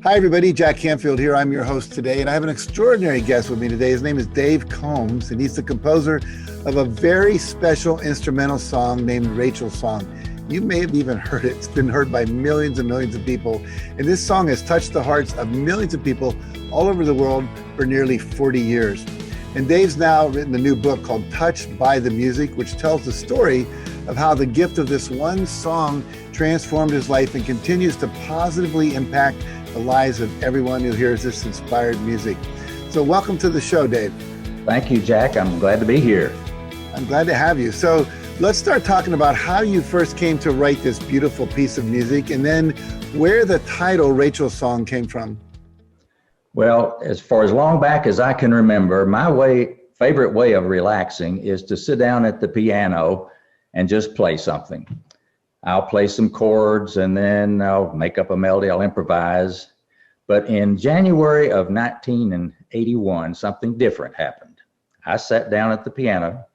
Hi, everybody. Jack Canfield here. I'm your host today, and I have an extraordinary guest with me today. His name is Dave Combs, and he's the composer of a very special instrumental song named Rachel's Song. You may have even heard it. It's been heard by millions and millions of people, and this song has touched the hearts of millions of people all over the world for nearly 40 years. And Dave's now written a new book called Touched by the Music, which tells the story of how the gift of this one song transformed his life and continues to positively impact the lives of everyone who hears this inspired music. So welcome to the show, Dave. Thank you, Jack. I'm glad to be here. I'm glad to have you. So let's start talking about how you first came to write this beautiful piece of music, and then where the title Rachel's Song came from. Well, as far as long back as I can remember, my favorite way of relaxing is to sit down at the piano and just play something. I'll play some chords and then I'll make up a melody, I'll improvise. But in January of 1981, something different happened. I sat down at the piano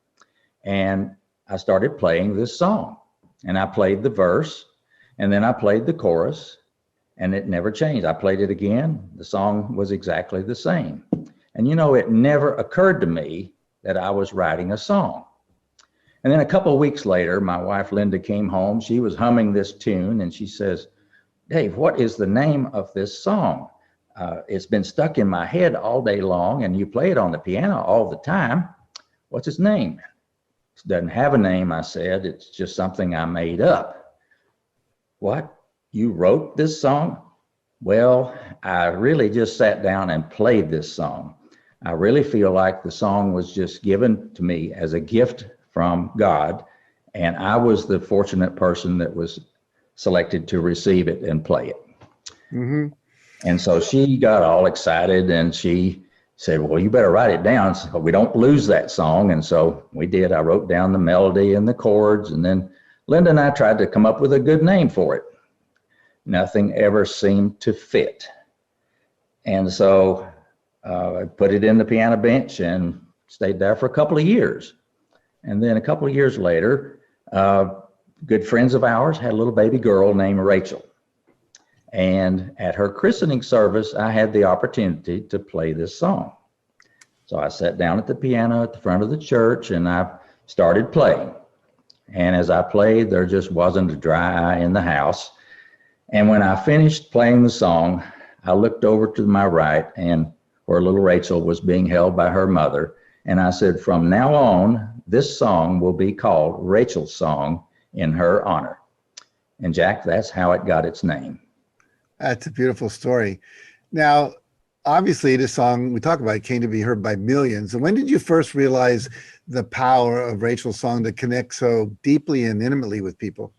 and I started playing this song. And I played the verse and then I played the chorus, and it never changed. I played it again. The song was exactly the same. And you know, it never occurred to me that I was writing a song. And then a couple of weeks later, my wife Linda came home. She was humming this tune and she says, "Dave, what is the name of this song? It's been stuck in my head all day long and you play it on the piano all the time. What's its name?" "It doesn't have a name," I said. "It's just something I made up." "What? You wrote this song?" "Well, I really just sat down and played this song. I really feel like the song was just given to me as a gift from God, and I was the fortunate person that was selected to receive it and play it." Mm-hmm. And so she got all excited and she said, "Well, you better write it down so we don't lose that song." And so we did. I wrote down the melody and the chords, and then Linda and I tried to come up with a good name for it. Nothing ever seemed to fit. And so I put it in the piano bench and stayed there for a couple of years. And then a couple of years later, good friends of ours had a little baby girl named Rachel. And at her christening service, I had the opportunity to play this song. So I sat down at the piano at the front of the church and I started playing. And as I played, there just wasn't a dry eye in the house. And when I finished playing the song, I looked over to my right and where little Rachel was being held by her mother. And I said, "From now on, this song will be called Rachel's Song in her honor." And Jack, that's how it got its name. That's a beautiful story. Now, obviously, this song we talk about it came to be heard by millions. And when did you first realize the power of Rachel's Song to connect so deeply and intimately with people?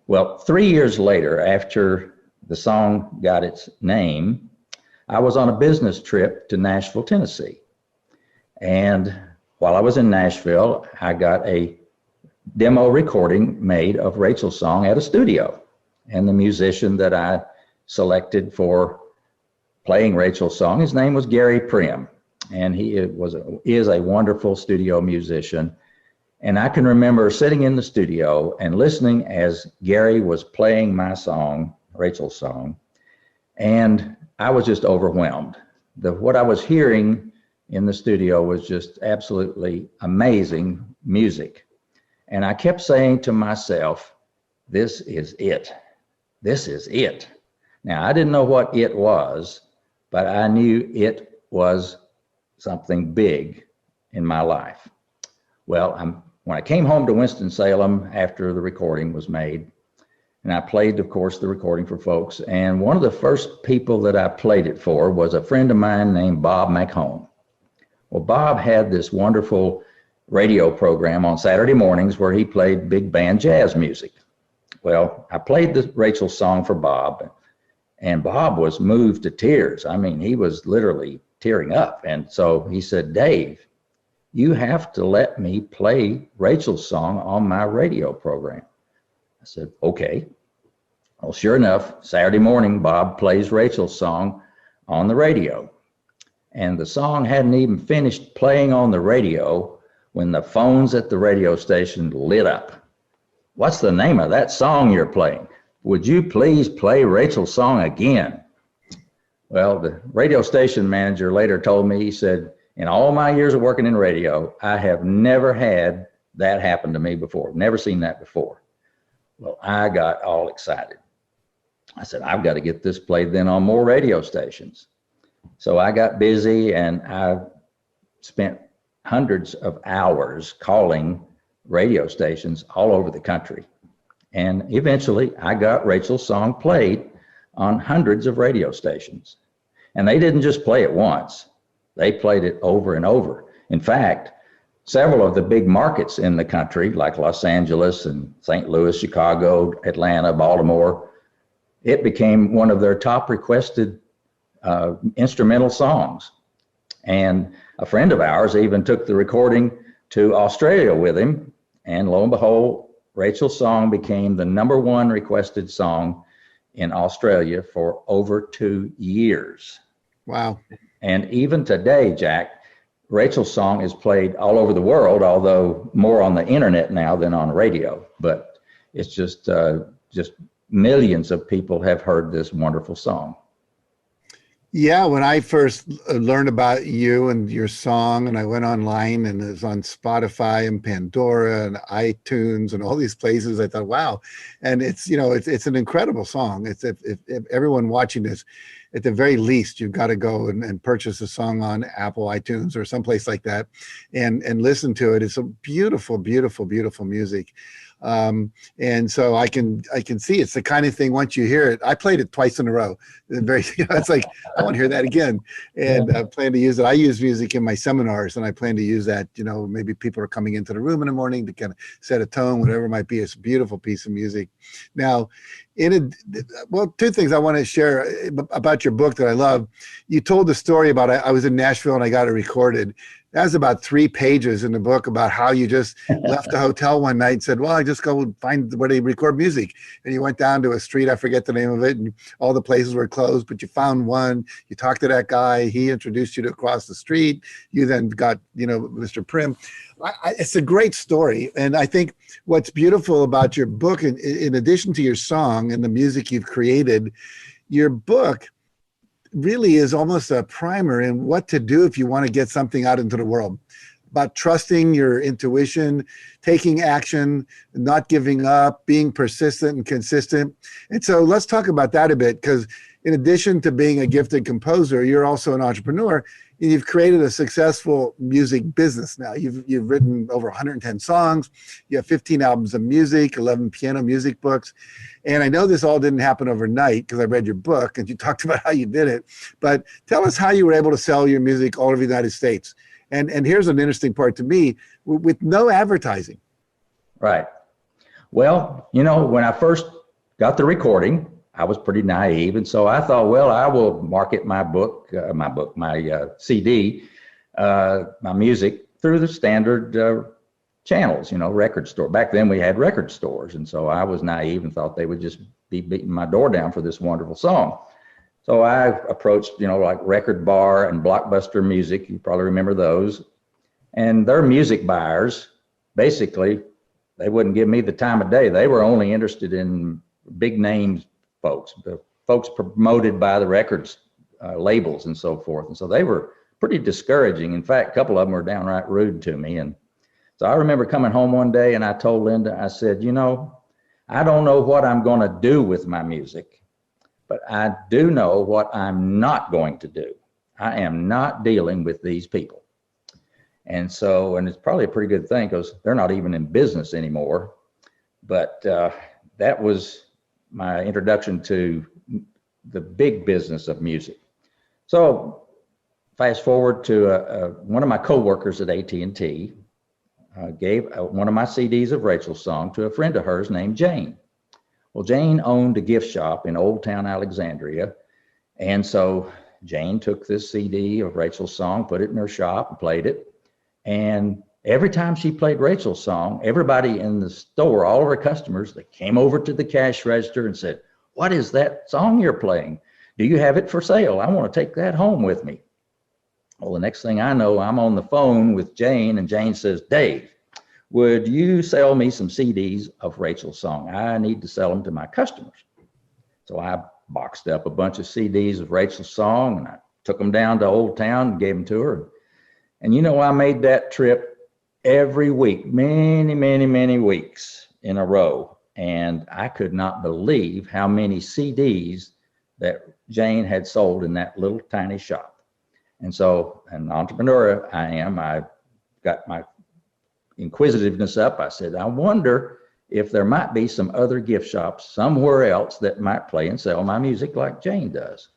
Well, 3 years later, after the song got its name, I was on a business trip to Nashville, Tennessee. And while I was in Nashville, I got a demo recording made of Rachel's Song at a studio. And the musician that I selected for playing Rachel's Song, his name was Gary Prim. And he is a wonderful studio musician. And I can remember sitting in the studio and listening as Gary was playing my song, Rachel's Song. And I was just overwhelmed. What I was hearing in the studio was just absolutely amazing music. And I kept saying to myself, "This is it. This is it." Now, I didn't know what it was, but I knew it was something big in my life. Well, when I came home to Winston-Salem after the recording was made, and I played, of course, the recording for folks, and one of the first people that I played it for was a friend of mine named Bob McHome. Well, Bob had this wonderful radio program on Saturday mornings where he played big band jazz music. Well, I played the Rachel's Song for Bob, and Bob was moved to tears. I mean, he was literally tearing up. And so he said, "Dave, you have to let me play Rachel's Song on my radio program." I said, "Okay." Well, sure enough, Saturday morning, Bob plays Rachel's Song on the radio. And the song hadn't even finished playing on the radio when the phones at the radio station lit up. "What's the name of that song you're playing? Would you please play Rachel's Song again?" Well, the radio station manager later told me, he said, in all my years of working in radio, I have never had that happen to me before. Never seen that before. Well, I got all excited. I said, I've got to get this played then on more radio stations. So I got busy and I spent hundreds of hours calling radio stations all over the country. And eventually I got Rachel's song played on hundreds of radio stations. And they didn't just play it once. They played it over and over. In fact, several of the big markets in the country, like Los Angeles and St. Louis, Chicago, Atlanta, Baltimore, it became one of their top requested instrumental songs. And a friend of ours even took the recording to Australia with him. And lo and behold, Rachel's song became the #1 requested song in Australia for over 2 years. Wow. And even today, Jack, Rachel's song is played all over the world, although more on the internet now than on radio. But it's just millions of people have heard this wonderful song. Yeah, when I first learned about you and your song, and I went online and it was on Spotify and Pandora and iTunes and all these places, I thought, wow. And it's, you know, it's an incredible song. It's if everyone watching this, at the very least, you've got to go and purchase a song on Apple, iTunes, or someplace like that, and listen to it. It's a beautiful, beautiful, beautiful music. And so I can see it's the kind of thing, once you hear it, I played it twice in a row. It's like, I want to hear that again. And I plan to use it. I use music in my seminars, and I plan to use that, you know, maybe people are coming into the room in the morning to kind of set a tone, whatever it might be. It's a beautiful piece of music. Now, two things I want to share about your book that I love. You told the story about, I was in Nashville and I got it recorded. That was about 3 pages in the book about how you just left a hotel one night and said, well, I just go find where they record music. And you went down to a street, I forget the name of it, and all the places were closed, but you found one. You talked to that guy. He introduced you to across the street. You then got, you know, Mr. Prim. It's a great story. And I think what's beautiful about your book, in addition to your song and the music you've created, your book really is almost a primer in what to do if you want to get something out into the world, about trusting your intuition, taking action, not giving up, being persistent and consistent. And so let's talk about that a bit, because in addition to being a gifted composer, you're also an entrepreneur, and you've created a successful music business now. You've written over 110 songs. You have 15 albums of music, 11 piano music books. And I know this all didn't happen overnight, because I read your book and you talked about how you did it. But tell us how you were able to sell your music all over the United States. And here's an interesting part to me, with no advertising. Right. Well, you know, when I first got the recording, I was pretty naive. And so I thought, well, I will market my CD, my music through the standard channels, you know, record store. Back then we had record stores. And so I was naive and thought they would just be beating my door down for this wonderful song. So I approached, you know, like Record Bar and Blockbuster Music. You probably remember those. And their music buyers, basically, they wouldn't give me the time of day. They were only interested in big names folks, the folks promoted by the records labels and so forth. And so they were pretty discouraging. In fact, a couple of them were downright rude to me. And so I remember coming home one day and I told Linda, I said, you know, I don't know what I'm going to do with my music, but I do know what I'm not going to do. I am not dealing with these people. And so, and it's probably a pretty good thing, because they're not even in business anymore. But that was my introduction to the big business of music. So fast forward to one of my coworkers at AT&T gave one of my CDs of Rachel's song to a friend of hers named Jane. Well, Jane owned a gift shop in Old Town Alexandria. And so Jane took this CD of Rachel's song, put it in her shop and played it. And every time she played Rachel's song, everybody in the store, all of her customers, they came over to the cash register and said, what is that song you're playing? Do you have it for sale? I want to take that home with me. Well, the next thing I know, I'm on the phone with Jane, and Jane says, Dave, would you sell me some CDs of Rachel's song? I need to sell them to my customers. So I boxed up a bunch of CDs of Rachel's song, and I took them down to Old Town and gave them to her. And I made that trip every week, many, many, many weeks in a row. And I could not believe how many CDs that Jane had sold in that little tiny shop. And so, an entrepreneur I got my inquisitiveness up. I said, I wonder if there might be some other gift shops somewhere else that might play and sell my music like Jane does.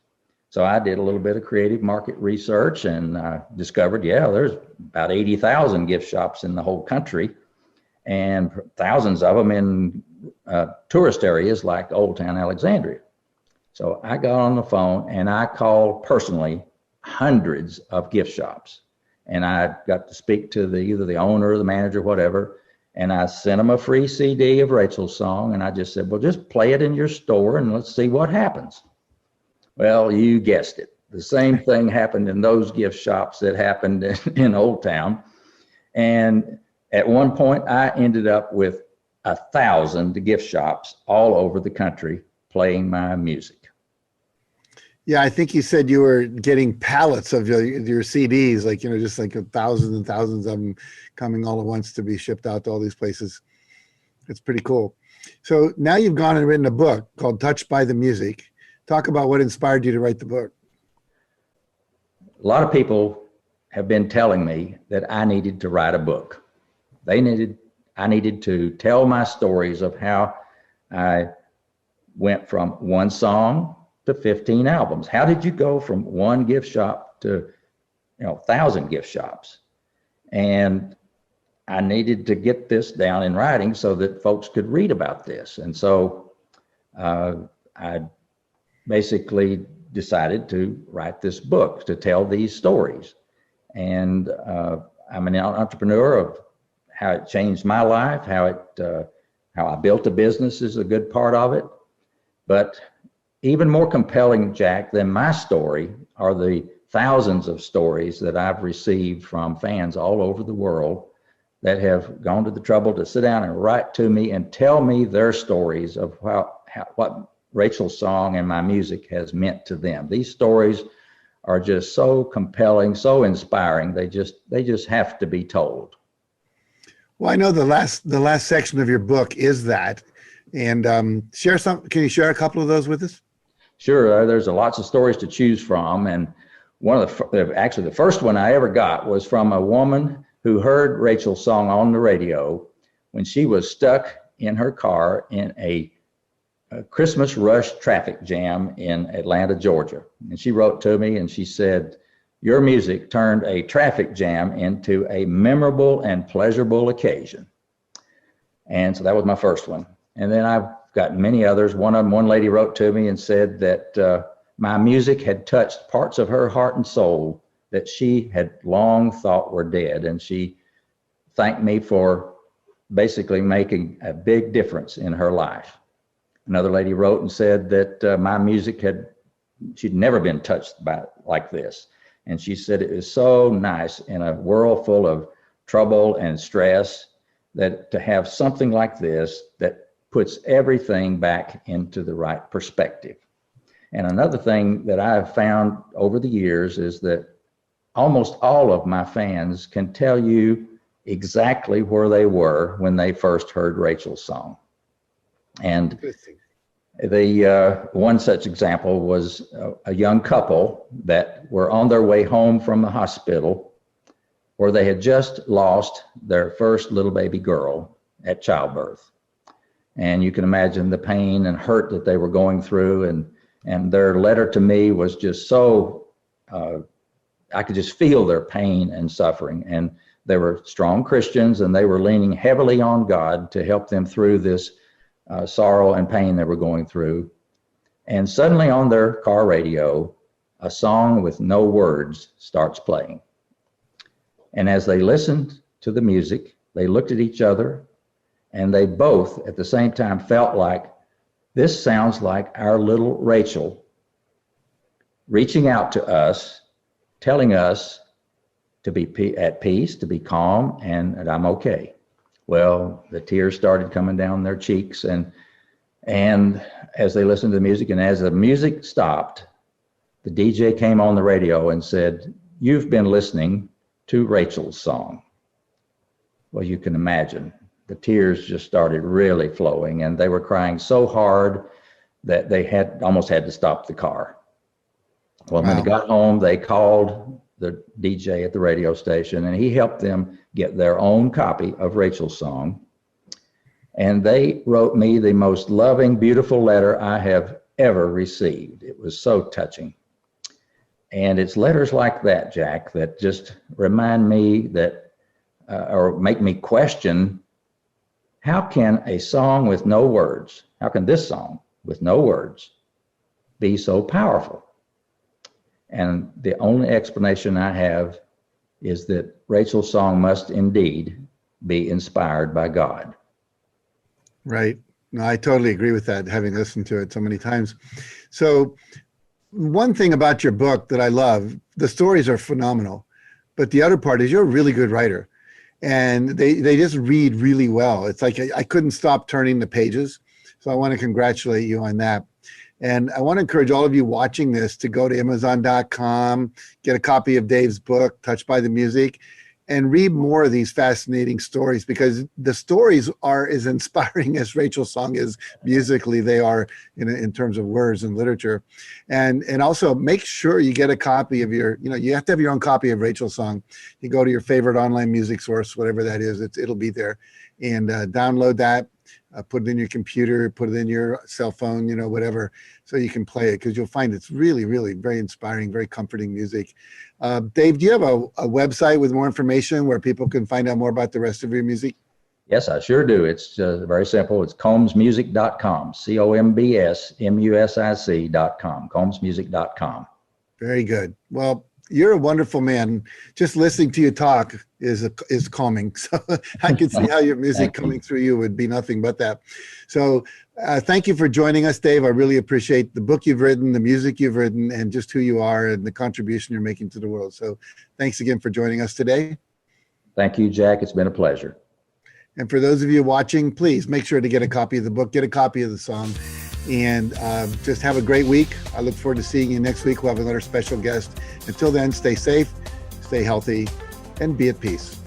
So I did a little bit of creative market research and discovered, there's about 80,000 gift shops in the whole country, and thousands of them in tourist areas like Old Town Alexandria. So I got on the phone and I called personally hundreds of gift shops. And I got to speak to either the owner or the manager, whatever. And I sent them a free CD of Rachel's song. And I just said, well, just play it in your store and let's see what happens. Well, you guessed it. The same thing happened in those gift shops that happened in Old Town. And at one point, I ended up with 1,000 gift shops all over the country playing my music. Yeah, I think you said you were getting pallets of your CDs, like, just like thousands and thousands of them coming all at once to be shipped out to all these places. It's pretty cool. So now you've gone and written a book called Touched by the Music. Talk about what inspired you to write the book. A lot of people have been telling me that I needed to write a book. I needed to tell my stories of how I went from one song to 15 albums. How did you go from one gift shop to 1,000 gift shops? And I needed to get this down in writing so that folks could read about this. And so I basically decided to write this book to tell these stories. And I'm an entrepreneur of how it changed my life, how I built a business is a good part of it. But even more compelling, Jack, than my story are the thousands of stories that I've received from fans all over the world that have gone to the trouble to sit down and write to me and tell me their stories of what Rachel's song and my music has meant to them. These stories are just so compelling, so inspiring. They just have to be told. Well, I know the last section of your book is that, and can you share a couple of those with us? Sure, there's lots of stories to choose from, and the first one I ever got was from a woman who heard Rachel's song on the radio when she was stuck in her car in a Christmas rush traffic jam in Atlanta, Georgia. And she wrote to me and she said, "Your music turned a traffic jam into a memorable and pleasurable occasion." And so that was my first one. And then I've got many others. One lady wrote to me and said that my music had touched parts of her heart and soul that she had long thought were dead. And she thanked me for basically making a big difference in her life. Another lady wrote and said that my music she'd never been touched by it like this. And she said it was so nice in a world full of trouble and stress that to have something like this that puts everything back into the right perspective. And another thing that I've found over the years is that almost all of my fans can tell you exactly where they were when they first heard Rachel's song. And the one such example was a young couple that were on their way home from the hospital where they had just lost their first little baby girl at childbirth. And you can imagine the pain and hurt that they were going through. And their letter to me was just so, I could just feel their pain and suffering. And they were strong Christians and they were leaning heavily on God to help them through this sorrow and pain they were going through. And suddenly on their car radio, a song with no words starts playing. And as they listened to the music, they looked at each other and they both at the same time felt like, this sounds like our little Rachel reaching out to us, telling us to be at peace, to be calm, and that I'm okay. Well, the tears started coming down their cheeks, and as they listened to the music. And as the music stopped, the DJ came on the radio and said, "You've been listening to Rachel's song." Well, you can imagine the tears just started really flowing, and they were crying so hard that they almost had to stop the car. Well, when they got home, they called the DJ at the radio station, and he helped them get their own copy of Rachel's song. And they wrote me the most loving, beautiful letter I have ever received. It was so touching. And it's letters like that, Jack, that just remind me that, or make me question, how can a song with no words, how can this song with no words be so powerful? And the only explanation I have is that Rachel's song must indeed be inspired by God. Right. No, I totally agree with that, having listened to it so many times. So one thing about your book that I love, the stories are phenomenal, but the other part is you're a really good writer, and they just read really well. It's like I couldn't stop turning the pages. So I want to congratulate you on that. And I want to encourage all of you watching this to go to Amazon.com, get a copy of Dave's book, Touched by the Music, and read more of these fascinating stories, because the stories are as inspiring as Rachel's song is musically. They are in terms of words and literature. And also make sure you get a copy of you have to have your own copy of Rachel's song. You go to your favorite online music source, whatever that is, it'll be there, and download that. Put it in your computer, put it in your cell phone, whatever, so you can play it, because you'll find it's really, really very inspiring, very comforting music. Dave, do you have a website with more information where people can find out more about the rest of your music? Yes, I sure do. It's very simple. It's combsmusic.com, COMBSMUSIC.com, combsmusic.com. Very good. Well, you're a wonderful man. Just listening to you talk is calming. So I can see how your music coming through you would be nothing but that. So thank you for joining us, Dave. I really appreciate the book you've written, the music you've written, and just who you are and the contribution you're making to the world. So thanks again for joining us today. Thank you, Jack. It's been a pleasure. And for those of you watching, please make sure to get a copy of the book, get a copy of the song, and just have a great week. I look forward to seeing you next week. We'll have another special guest. Until then, stay safe, stay healthy, and be at peace.